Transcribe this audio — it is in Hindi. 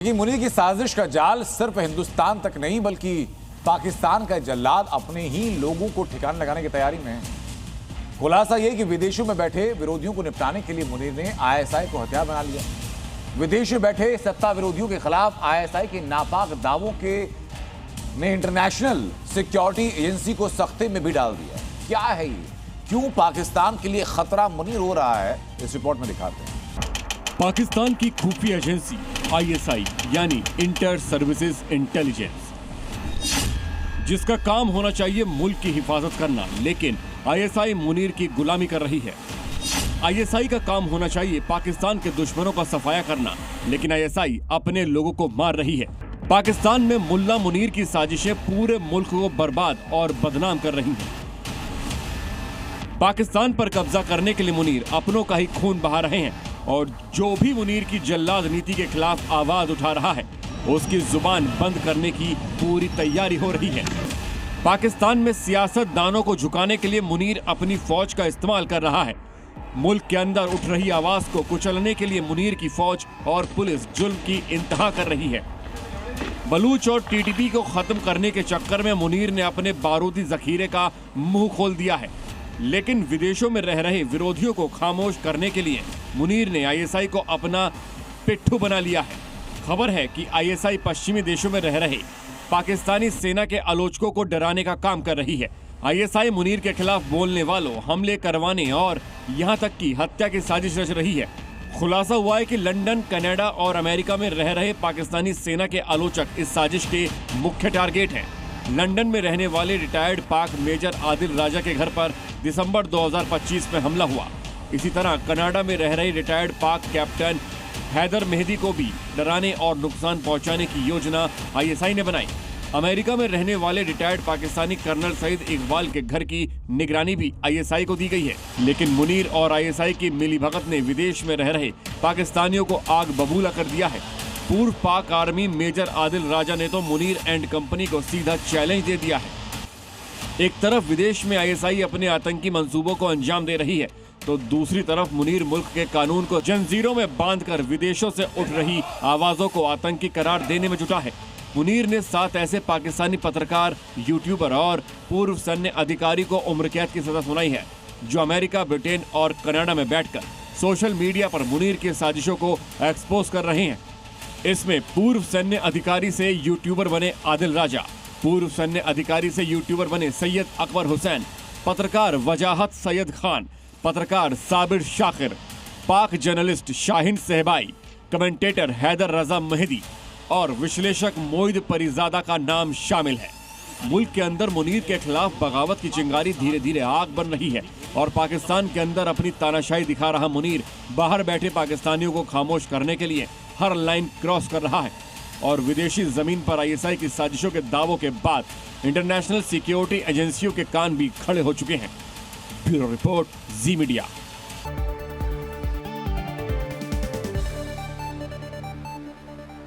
कि मुनीर की साजिश का जाल सिर्फ हिंदुस्तान तक नहीं बल्कि पाकिस्तान का जल्लाद अपने ही लोगों को ठिकाने लगाने की तैयारी में है। खुलासा यह कि विदेशों में बैठे विरोधियों को निपटाने के लिए मुनीर ने आईएसआई को हथियार बना लिया। विदेश में बैठे सत्ता विरोधियों के खिलाफ आईएसआई के नापाक दावों के ने इंटरनेशनल सिक्योरिटी एजेंसी को सख्ते में भी डाल दिया। क्या है ये, क्यों पाकिस्तान के लिए खतरा मुनीर हो रहा है, इस रिपोर्ट में दिखाते हैं। पाकिस्तान की खुफिया एजेंसी आईएसआई यानी इंटर सर्विसेज इंटेलिजेंस, जिसका काम होना चाहिए मुल्क की हिफाजत करना, लेकिन आईएसआई मुनीर की गुलामी कर रही है। आईएसआई का काम होना चाहिए पाकिस्तान के दुश्मनों का सफाया करना, लेकिन आईएसआई अपने लोगों को मार रही है। पाकिस्तान में मुल्ला मुनीर की साजिशें पूरे मुल्क को बर्बाद और बदनाम कर रही हैं। पाकिस्तान पर कब्जा करने के लिए मुनीर अपनों का ही खून बहा रहे हैं और जो भी मुनीर की जल्लाद नीति के खिलाफ आवाज उठा रहा है, उसकी जुबान बंद करने की पूरी तैयारी हो रही है। पाकिस्तान में सियासतदानों को झुकाने के लिए मुनीर अपनी फौज का इस्तेमाल कर रहा है। मुल्क के अंदर उठ रही आवाज को कुचलने के लिए मुनीर की फौज और पुलिस जुल्म की इंतहा कर रही है। बलूच और टीटीपी को खत्म करने के चक्कर में मुनीर ने अपने बारूदी जखीरे का मुंह खोल दिया है, लेकिन विदेशों में रह रहे विरोधियों को खामोश करने के लिए मुनीर ने आईएसआई को अपना पिट्ठू बना लिया है। खबर है कि आईएसआई पश्चिमी देशों में रह रहे पाकिस्तानी सेना के आलोचकों को डराने का काम कर रही है। आईएसआई मुनीर के खिलाफ बोलने वालों, हमले करवाने और यहां तक कि हत्या की साजिश रच रही है। खुलासा हुआ है कि लंदन, कनाडा और अमेरिका में रह रहे पाकिस्तानी सेना के आलोचक इस साजिश के मुख्य टारगेट हैं। लंदन में रहने वाले रिटायर्ड पाक मेजर आदिल राजा के घर पर दिसंबर 2025 में हमला हुआ। इसी तरह कनाडा में रह रहे रिटायर्ड पाक कैप्टन हैदर मेहदी को भी डराने और नुकसान पहुंचाने की योजना आईएसआई ने बनाई। अमेरिका में रहने वाले रिटायर्ड पाकिस्तानी कर्नल सईद इकबाल के घर की निगरानी भी आईएसआई को दी गई है, लेकिन मुनीर और आईएसआई की मिलीभगत ने विदेश में रह रहे पाकिस्तानियों को आग बबूला कर दिया है। पूर्व पाक आर्मी मेजर आदिल राजा ने तो मुनीर एंड कंपनी को सीधा चैलेंज दे दिया है। एक तरफ विदेश में आईएसआई अपने आतंकी मंसूबों को अंजाम दे रही है, तो दूसरी तरफ मुनीर मुल्क के कानून को जंजीरों में बांधकर विदेशों से उठ रही आवाजों को आतंकी करार देने में जुटा है। मुनीर ने 7 ऐसे पाकिस्तानी पत्रकार, यूट्यूबर और पूर्व सैन्य अधिकारी को उम्र कैद की सजा सुनाई है, जो अमेरिका, ब्रिटेन और कनाडा में बैठकर सोशल मीडिया पर मुनीर की साजिशों को एक्सपोज कर रहे हैं। इसमें पूर्व सैन्य अधिकारी से यूट्यूबर बने आदिल राजा, पूर्व सैन्य अधिकारी से यूट्यूबर बने सैयद अकबर हुसैन, पत्रकार वजाहत सैयद खान, पत्रकार साबिर शाकिर, पाक जर्नलिस्ट शाहीन सहबाई, कमेंटेटर हैदर रजा मेहदी और विश्लेषक मोइद परिजादा का नाम शामिल है। मुल्क के अंदर मुनीर के खिलाफ बगावत की चिंगारी धीरे धीरे आग बन रही है और पाकिस्तान के अंदर अपनी तानाशाही दिखा रहा मुनीर बाहर बैठे पाकिस्तानियों को खामोश करने के लिए हर लाइन क्रॉस कर रहा है और विदेशी जमीन पर आईएसआई की साजिशों के दावों के बाद इंटरनेशनल सिक्योरिटी एजेंसियों के कान भी खड़े हो चुके हैं। ब्यूरो रिपोर्ट, जी मीडिया।